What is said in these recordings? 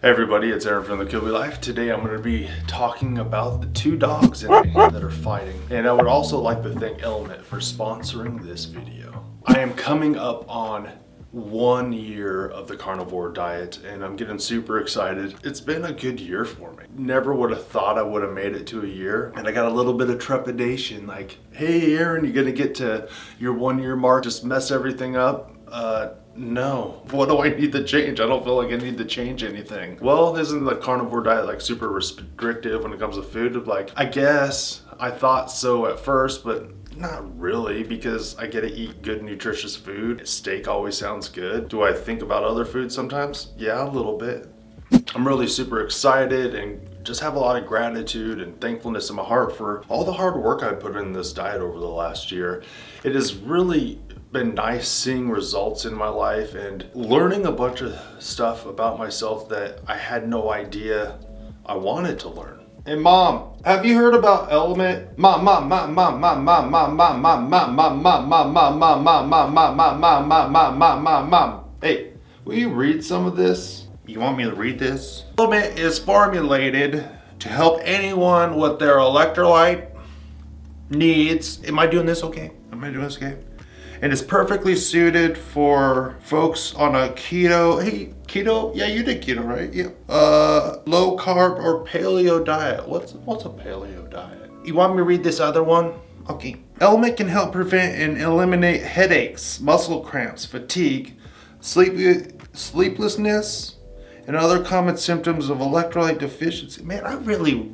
Hey everybody, it's Aaron from the Cuteness Life. Today I'm going to be talking about the two dogs in me that are fighting. And I would also like to thank LMNT for sponsoring this video. I am coming up on 1 year of the carnivore diet and I'm getting super excited. It's been a good year for me. Never would have thought I would have made it to a year. And I got a little bit of trepidation like, hey Aaron, you're going to get to your 1 year mark, just mess everything up? No. What do I need to change? I don't feel like I need to change anything. Well, isn't the carnivore diet like super restrictive when it comes to food? Like, I guess I thought so at first, but not really, because I get to eat good nutritious food. Steak always sounds good. Do I think about other foods sometimes? Yeah, a little bit. I'm really super excited and just have a lot of gratitude and thankfulness in my heart for all the hard work I put in this diet over the last year. It has really been nice seeing results in my life and learning a bunch of stuff about myself that I had no idea I wanted to learn. Hey mom, have you heard about LMNT? Mom. Hey, will you read some of this? You want me to read this? LMNT is formulated to help anyone with their electrolyte needs. Am I doing this okay? And it's perfectly suited for folks on a keto, hey, keto? Yeah, you did keto, right? Yeah. Low carb or paleo diet. What's a paleo diet? You want me to read this other one? Okay. LMNT can help prevent and eliminate headaches, muscle cramps, fatigue, sleeplessness, and other common symptoms of electrolyte deficiency. Man, I really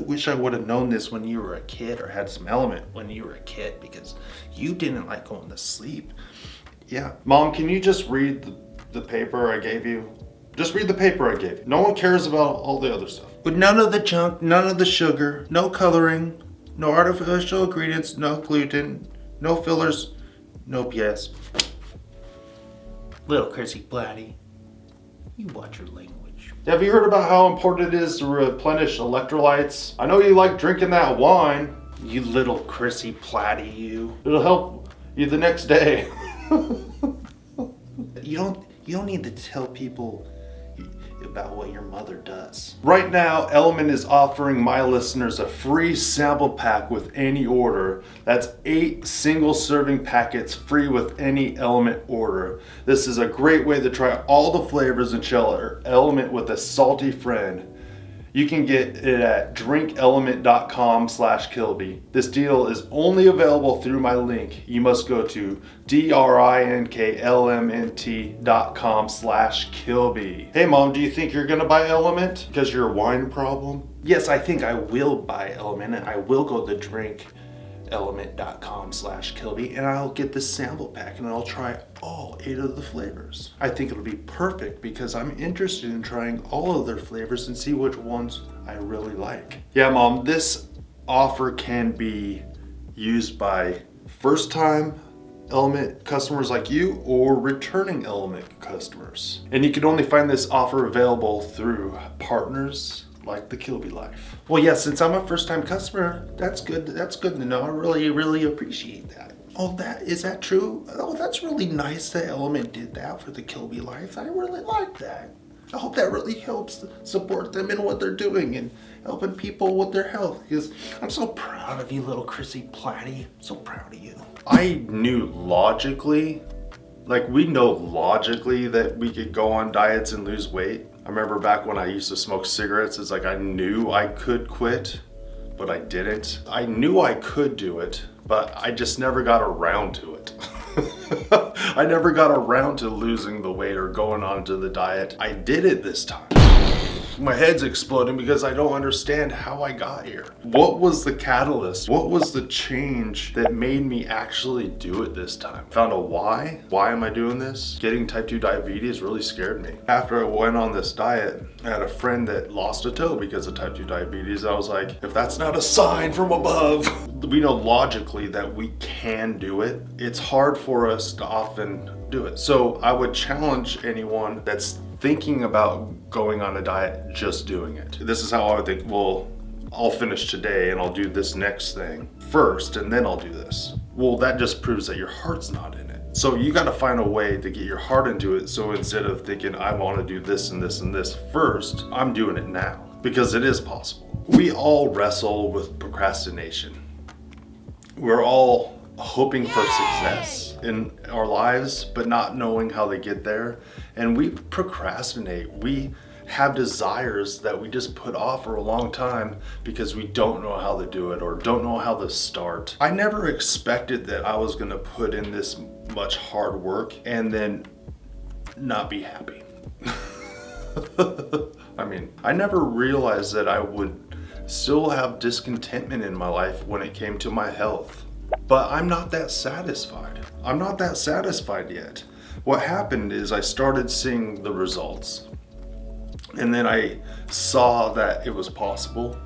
wish I would have known this when you were a kid or had some LMNT when you were a kid, because you didn't like going to sleep. Yeah. Mom, can you just read the paper I gave you? Just read the paper I gave you. No one cares about all the other stuff. With none of the junk, none of the sugar, no coloring, no artificial ingredients, no gluten, no fillers, no BS. Little Chrissy Platty, you watch your language. Have you heard about how important it is to replenish electrolytes? I know you like drinking that wine. You little Chrissy Platty, you. It'll help you the next day. You don't need to tell people about what your mother does. Right now, LMNT is offering my listeners a free sample pack with any order. That's 8 single serving packets free with any LMNT order. This is a great way to try all the flavors and share LMNT with a salty friend. You can get it at drinklmnt.com/Kilby. This deal is only available through my link. You must go to drinklmnt.com/Kilby. Hey mom, do you think you're gonna buy LMNT because your wine problem? Yes, I think I will buy LMNT, and I will go to drinklmnt.com/Kilby and I'll get the sample pack and I'll try all 8 of the flavors. I think it'll be perfect because I'm interested in trying all of their flavors and see which ones I really like. Yeah mom, this offer can be used by first time LMNT customers like you or returning LMNT customers. And you can only find this offer available through partners like the Cuteness Life. Well, yeah, since I'm a first-time customer, that's good to know. I really appreciate that. Oh, is that true? Oh, that's really nice that LMNT did that for the Cuteness Life. I really like that. I hope that really helps support them in what they're doing and helping people with their health, because I'm so proud of you, little Chrissy Platty. So proud of you. I knew logically, we know logically that we could go on diets and lose weight. I remember back when I used to smoke cigarettes, it's like I knew I could quit, but I didn't. I knew I could do it, but I just never got around to it. I never got around to losing the weight or going on to the diet. I did it this time. My head's exploding because I don't understand how I got here. What was the catalyst? What was the change that made me actually do it this time? Found a why? Why am I doing this? Getting type 2 diabetes really scared me. After I went on this diet, I had a friend that lost a toe because of type 2 diabetes. I was like, if that's not a sign from above. We know logically that we can do it. It's hard for us to often do it. So I would challenge anyone that's thinking about going on a diet, just doing it. This is how I would think, well, I'll finish today and I'll do this next thing first and then I'll do this. Well, that just proves that your heart's not in it. So you got to find a way to get your heart into it. So instead of thinking, I want to do this and this and this first, I'm doing it now because it is possible. We all wrestle with procrastination. We're all hoping for success in our lives, but not knowing how to get there. And we procrastinate. We have desires that we just put off for a long time because we don't know how to do it or don't know how to start. I never expected that I was going to put in this much hard work and then not be happy. I mean, I never realized that I would still have discontentment in my life when it came to my health. But I'm not that satisfied. I'm not that satisfied yet. What happened is I started seeing the results. And then I saw that it was possible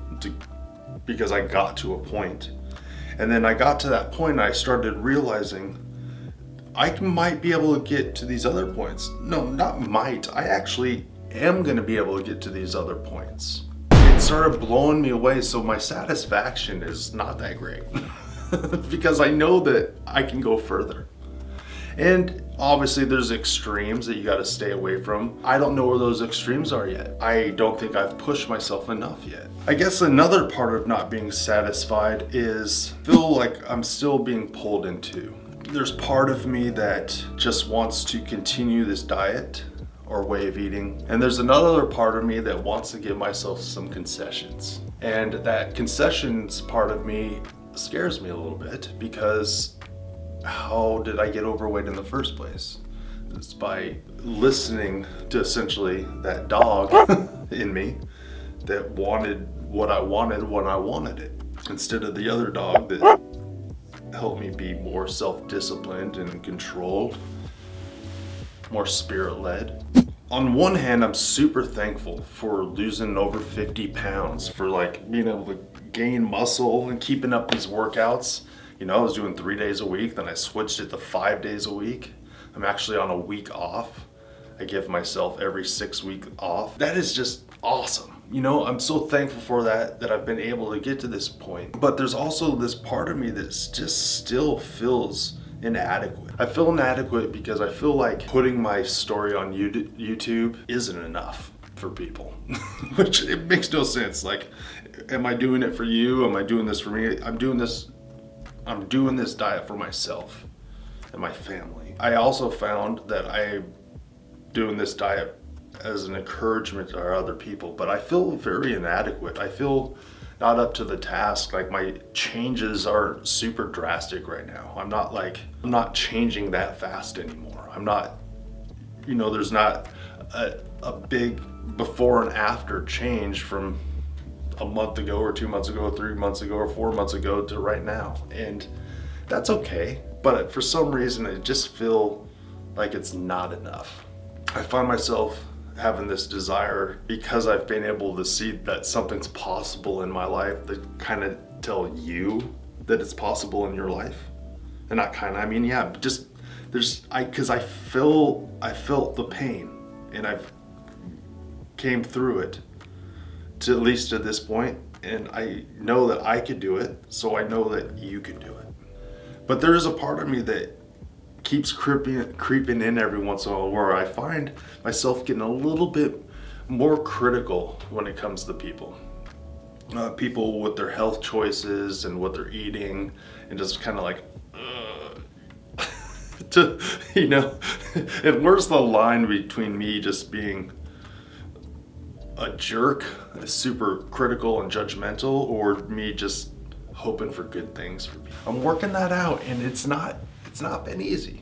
because I got to a point. And then I got to that point and I started realizing I might be able to get to these other points. No, not might. I actually am going to be able to get to these other points. It started blowing me away, so my satisfaction is not that great because I know that I can go further. And obviously there's extremes that you got to stay away from. I don't know where those extremes are yet. I don't think I've pushed myself enough yet. I guess another part of not being satisfied is feel like I'm still being pulled into. There's part of me that just wants to continue this diet or way of eating. And there's another part of me that wants to give myself some concessions. And that concessions part of me scares me a little bit because how did I get overweight in the first place? It's by listening to essentially that dog in me that wanted what I wanted when I wanted it, instead of the other dog that helped me be more self-disciplined and controlled, more spirit-led. On one hand, I'm super thankful for losing over 50 pounds, for like being able to gain muscle and keeping up these workouts. You know, I was doing 3 days a week, then I switched it to 5 days a week. I'm actually on a week off. I give myself every 6 weeks off. That is just awesome. You know, I'm so thankful for that I've been able to get to this point. But there's also this part of me that just still feels inadequate. I feel inadequate because I feel like putting my story on YouTube isn't enough for people, which it makes no sense. Like, am I doing it for you? Am I doing this for me? I'm doing this diet for myself and my family. I also found that I'm doing this diet as an encouragement to our other people, but I feel very inadequate. I feel not up to the task. Like, my changes are super drastic right now. I'm not changing that fast anymore. I'm not, you know, there's not a big before and after change from a month ago or 2 months ago, 3 months ago or 4 months ago to right now. And that's okay. But for some reason, I just feel like it's not enough. I find myself having this desire because I've been able to see that something's possible in my life, to kind of tell you that it's possible in your life. And not kind of, I mean, yeah, just because I felt the pain and I've came through it to at least to this point, and I know that I could do it, so I know that you can do it. But there is a part of me that keeps creeping in every once in a while, where I find myself getting a little bit more critical when it comes to people. People with their health choices and what they're eating, and just kind of like, you know, and where's the line between me just being a jerk, super critical and judgmental, or me just hoping for good things for people? I'm working that out, and it's not been easy.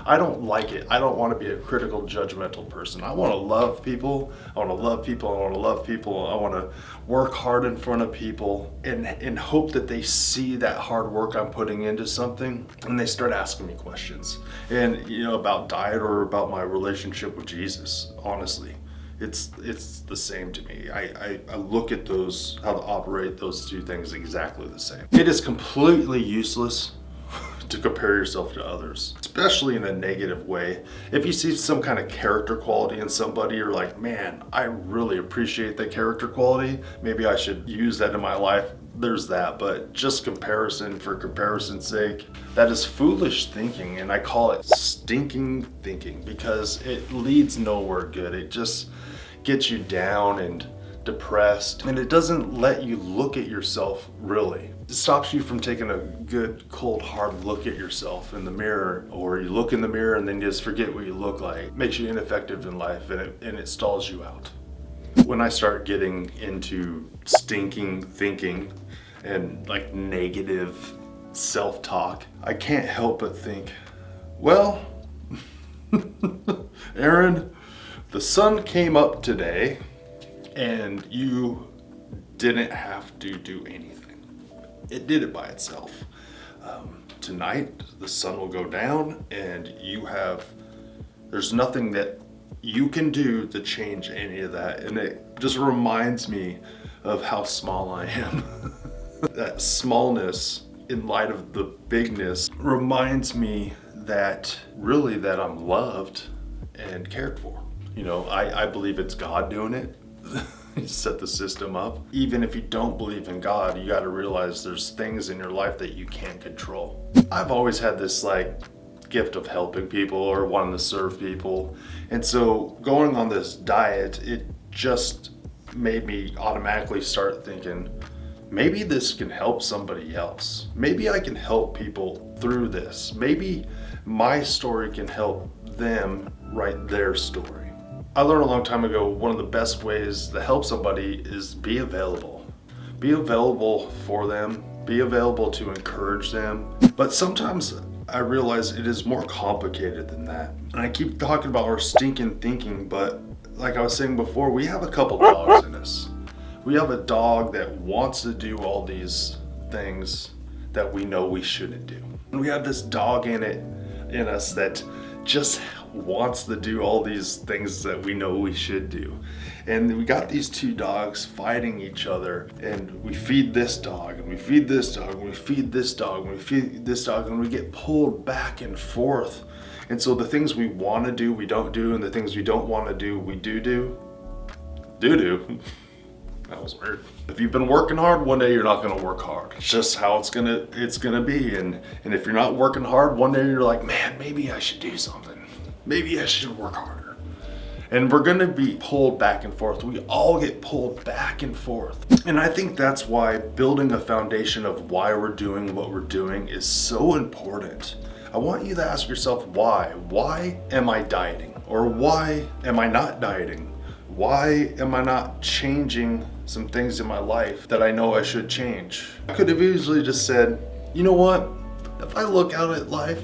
I don't like it. I don't want to be a critical, judgmental person. I want to love people. I want to love people. I want to love people. I want to work hard in front of people and hope that they see that hard work I'm putting into something and they start asking me questions. And, you know, about diet or about my relationship with Jesus, honestly. It's the same to me. I look at those, how to operate those two things exactly the same. It is completely useless to compare yourself to others, especially in a negative way. If you see some kind of character quality in somebody, you're like, man, I really appreciate that character quality. Maybe I should use that in my life. there's that, but just comparison for comparison's sake, that is foolish thinking, and I call it stinking thinking because it leads nowhere good. It just gets you down and depressed, and it doesn't let you look at yourself really. It stops you from taking a good, cold, hard look at yourself in the mirror, or you look in the mirror and then you just forget what you look like. It makes you ineffective in life, and it stalls you out. When I start getting into stinking thinking and like negative self-talk, I can't help but think, well, Aaron, the sun came up today and you didn't have to do anything. It did it by itself. Tonight, the sun will go down and there's nothing that you can do to change any of that. And it just reminds me of how small I am. That smallness in light of the bigness reminds me that really that I'm loved and cared for. You know, I believe it's God doing it. He set the system up. Even if you don't believe in God, you got to realize there's things in your life that you can't control. I've always had this like gift of helping people or wanting to serve people. And so going on this diet, it just made me automatically start thinking, maybe this can help somebody else. Maybe I can help people through this. Maybe my story can help them write their story. I learned a long time ago, one of the best ways to help somebody is be available. Be available for them, be available to encourage them. But sometimes I realize it is more complicated than that. And I keep talking about our stinking thinking, but like I was saying before, we have a couple dogs in us. We have a dog that wants to do all these things that we know we shouldn't do. And we have this dog in us that just wants to do all these things that we know we should do. And we got these two dogs fighting each other, and we feed this dog and we feed this dog and we feed this dog and we feed this dog, and we get pulled back and forth. And so the things we want to do, we don't do, and the things we don't want to do, we do. That was weird. If you've been working hard, one day you're not gonna work hard. It's just how it's gonna be. And if you're not working hard, one day you're like, man, maybe I should do something. Maybe I should work harder. And we're gonna be pulled back and forth. We all get pulled back and forth. And I think that's why building a foundation of why we're doing what we're doing is so important. I want you to ask yourself why. Why am I dieting? Or why am I not dieting? Why am I not changing some things in my life that I know I should change? I could have easily just said, you know what? If I look out at life,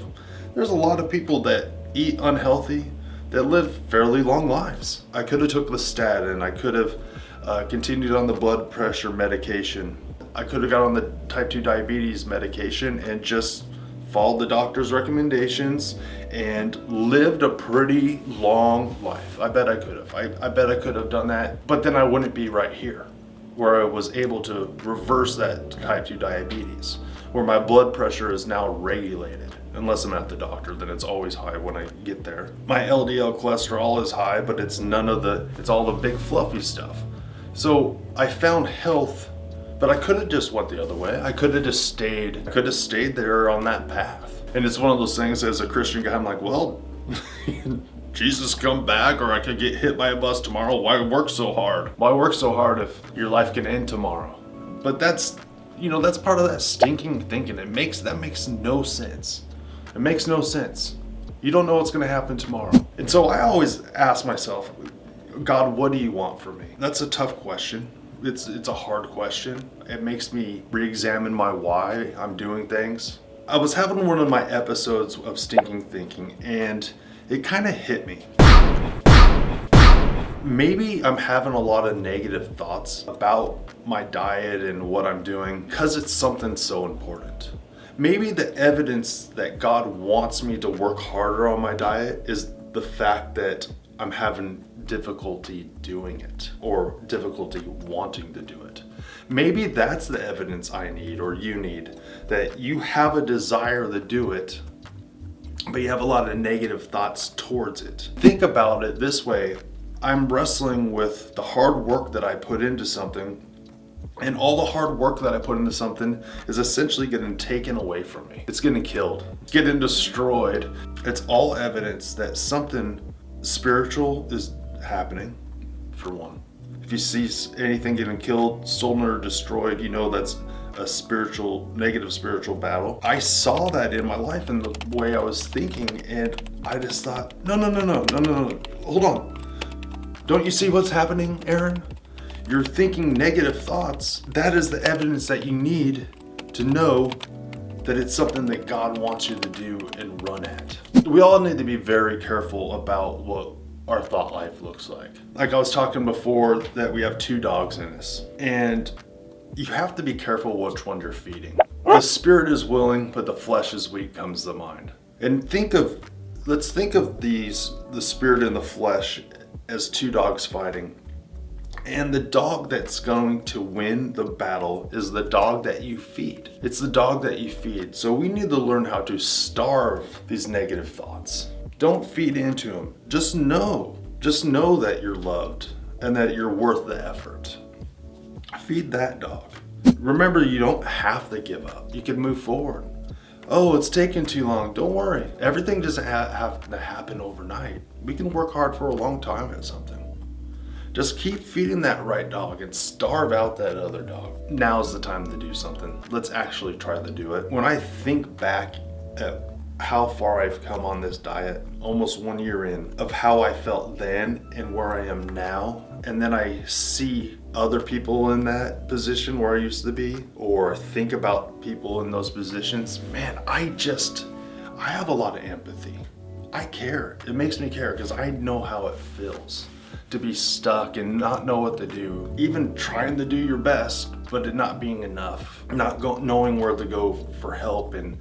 there's a lot of people that eat unhealthy, that live fairly long lives. I could have took the statin, I could have continued on the blood pressure medication. I could have got on the type 2 diabetes medication and just followed the doctor's recommendations and lived a pretty long life. I bet I could have. I bet I could have done that, but then I wouldn't be right here, where I was able to reverse that type 2 diabetes, where my blood pressure is now regulated. Unless I'm at the doctor, then it's always high when I get there. My LDL cholesterol is high, but it's all the big fluffy stuff. So I found health, but I could have just went the other way. I could have stayed there on that path. And it's one of those things, as a Christian guy, I'm like, well, Jesus come back, or I could get hit by a bus tomorrow. Why work so hard? Why work so hard if your life can end tomorrow? But that's part of that stinking thinking. That makes no sense. It makes no sense. You don't know what's gonna happen tomorrow. And so I always ask myself, God, what do you want from me? That's a tough question. It's a hard question. It makes me re-examine my why I'm doing things. I was having one of my episodes of stinking thinking, and it kind of hit me. Maybe I'm having a lot of negative thoughts about my diet and what I'm doing because it's something so important. Maybe the evidence that God wants me to work harder on my diet is the fact that I'm having difficulty doing it, or difficulty wanting to do it. Maybe that's the evidence I need, or you need, that you have a desire to do it, but you have a lot of negative thoughts towards it. Think about it this way. I'm wrestling with the hard work that I put into something, And all the hard work that I put into something is essentially getting taken away from me. It's getting killed, it's getting destroyed. It's all evidence that something spiritual is happening, for one. If you see anything getting killed, stolen, or destroyed, you know that's a negative spiritual battle. I saw that in my life and the way I was thinking, and I just thought, no, hold on. Don't you see what's happening, Aaron? You're thinking negative thoughts. That is the evidence that you need to know that it's something that God wants you to do and run at. We all need to be very careful about what our thought life looks like. Like I was talking before, that we have 2 dogs in us, and you have to be careful which one you're feeding. The spirit is willing, but the flesh is weak comes to mind. And let's think of the spirit and the flesh as 2 dogs fighting. And the dog that's going to win the battle is the dog that you feed. It's the dog that you feed. So we need to learn how to starve these negative thoughts. Don't feed into them. Just know that you're loved and that you're worth the effort. Feed that dog. Remember, you don't have to give up. You can move forward. Oh, it's taking too long. Don't worry. Everything doesn't have to happen overnight. We can work hard for a long time at something. Just keep feeding that right dog and starve out that other dog. Now's the time to do something. Let's actually try to do it. When I think back at how far I've come on this diet, almost 1 year in, of how I felt then and where I am now, and then I see other people in that position where I used to be, or think about people in those positions, man, I have a lot of empathy. I care. It makes me care because I know how it feels to be stuck and not know what to do, even trying to do your best, but it not being enough, knowing where to go for help, and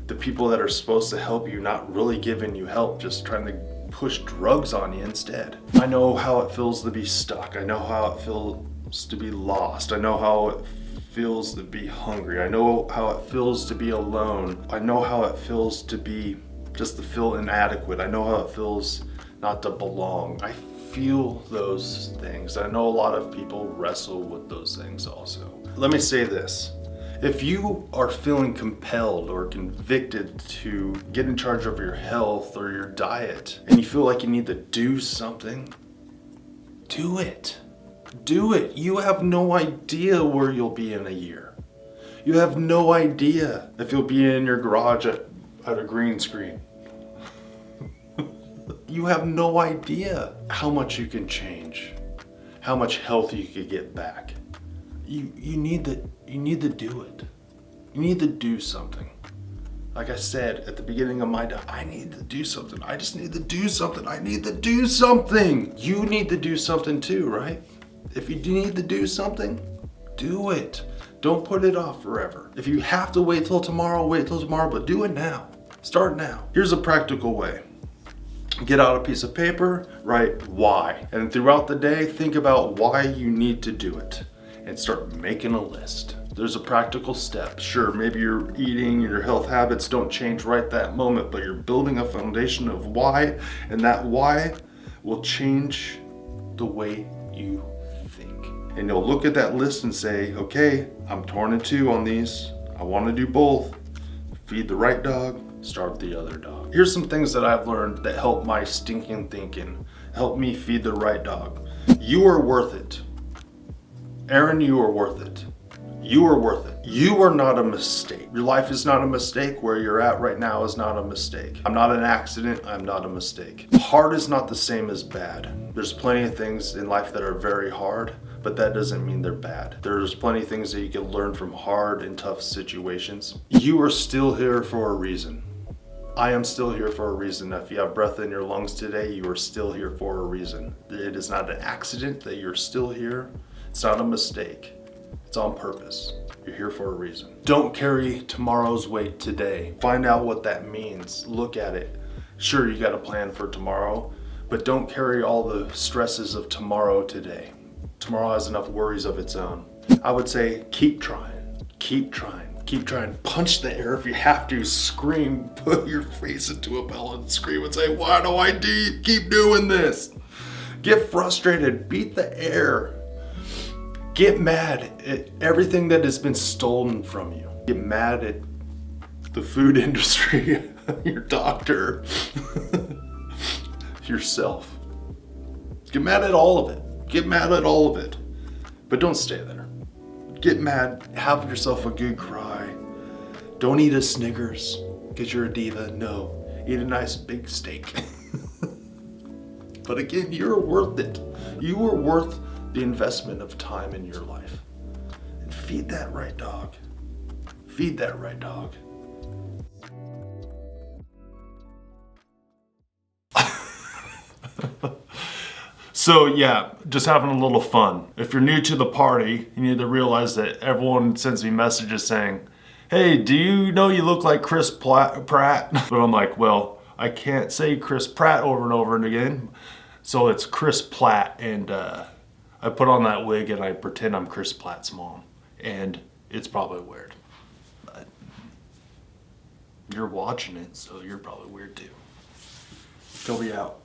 the people that are supposed to help you not really giving you help, just trying to push drugs on you instead. I know how it feels to be stuck. I know how it feels to be lost. I know how it feels to be hungry. I know how it feels to be alone. I know how it feels to feel inadequate. I know how it feels not to belong. I feel those things. I know a lot of people wrestle with those things also. Let me say this. If you are feeling compelled or convicted to get in charge of your health or your diet, and you feel like you need to do something, do it. Do it. You have no idea where you'll be in a year. You have no idea if you'll be in your garage at a green screen. You have no idea how much you can change, how much health you could get back. You need to do it. You need to do something. Like I said at the beginning of my diet, I need to do something. I just need to do something. I need to do something. You need to do something too, right? If you need to do something, do it. Don't put it off forever. If you have to wait till tomorrow, but do it now. Start now. Here's a practical way. Get out a piece of paper, write why. And throughout the day, think about why you need to do it and start making a list. There's a practical step. Sure, maybe your eating and your health habits don't change right that moment, but you're building a foundation of why, and that why will change the way you think. And you'll look at that list and say, okay, I'm torn in two on these. I want to do both. Feed the right dog, starve the other dog. Here's some things that I've learned that help my stinking thinking, help me feed the right dog. You are worth it. Aaron, you are worth it. You are worth it. You are not a mistake. Your life is not a mistake. Where you're at right now is not a mistake. I'm not an accident. I'm not a mistake. Hard is not the same as bad. There's plenty of things in life that are very hard, but that doesn't mean they're bad. There's plenty of things that you can learn from hard and tough situations. You are still here for a reason. I am still here for a reason. If you have breath in your lungs today, you are still here for a reason. It is not an accident that you're still here. It's not a mistake. It's on purpose. You're here for a reason. Don't carry tomorrow's weight today. Find out what that means. Look at it. Sure, you got a plan for tomorrow, but don't carry all the stresses of tomorrow today. Tomorrow has enough worries of its own. I would say keep trying. Keep trying. Keep trying. Punch the air if you have to. Scream. Put your face into a pillow and scream and say, why do I keep doing this? Get frustrated. Beat the air. Get mad at everything that has been stolen from you. Get mad at the food industry, your doctor, yourself. Get mad at all of it. Get mad at all of it. But don't stay there. Get mad, have yourself a good cry. Don't eat a Snickers because you're a diva. No, eat a nice big steak. But again, you're worth it. You are worth the investment of time in your life. And feed that right dog. Feed that right dog. So yeah, just having a little fun. If you're new to the party, you need to realize that everyone sends me messages saying, hey, do you know you look like Chris Pratt? But I'm like, well, I can't say Chris Pratt over and over and again. So it's Chris Platt, and I put on that wig and I pretend I'm Chris Platt's mom. And it's probably weird. But you're watching it, so you're probably weird too. Toby out.